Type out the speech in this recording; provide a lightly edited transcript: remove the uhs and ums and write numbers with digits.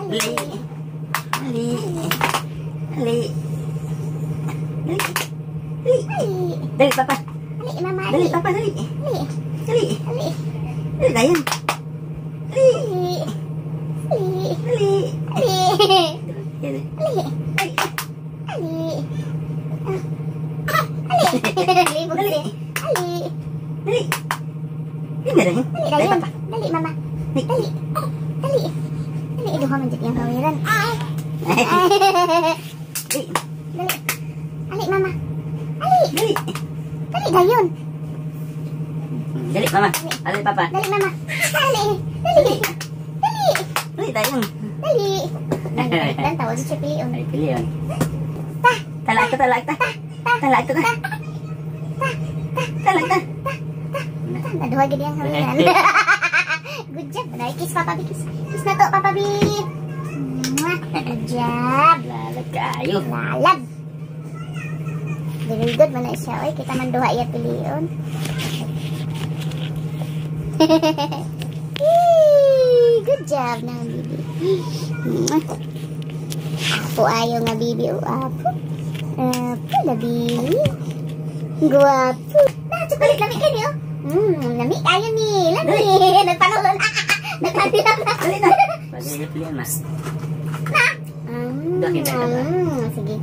Dali. Dali. Dali. Dali. Dali. Dali, Papa. Dali, Mama. Dali, Papa, dali. Dali. Dali. Dali. Dali, Dayan. Dali. Dali. Dali. Dali. Dali. Dali. Dali. Ali. Ali. Dali. Ali. Dali. Dali, Dayan. Dali, Dali, Dayan. Papa. Dali, Mama. Dali. Dali. Dali. Dali, iduha man dyan yung kawiran. Dali. Dali. Ali, Mama. Ali. Dali. Dali, Dayon. Dali, Mama. Dali, Papa. Dali, Mama. Dali. Dali. Dali. Dali, Dayan. Dali. Dan tawa di siya piliyon. Ay, pilihan. Ta. Talak ta, talak ta. Talak ta. Talak ta. Naduha gid yang hawiran. Good job. Dai kiss Papa B. Kiss na to Papa B. Good job. Lalag kayo. Lalab. Very good man na siya. Oy, kita man duha iya piliyon. Good job na bibi. Apo ayo nga bibi o apo. Apo na bibi. Guwapo. Na, chocolate lami ka niyo. Lami kayo ni. Lami. Nagpanulon. Nagpanulon. Dali na. Dali na pilihan, mas. Na. Daki na. Sige.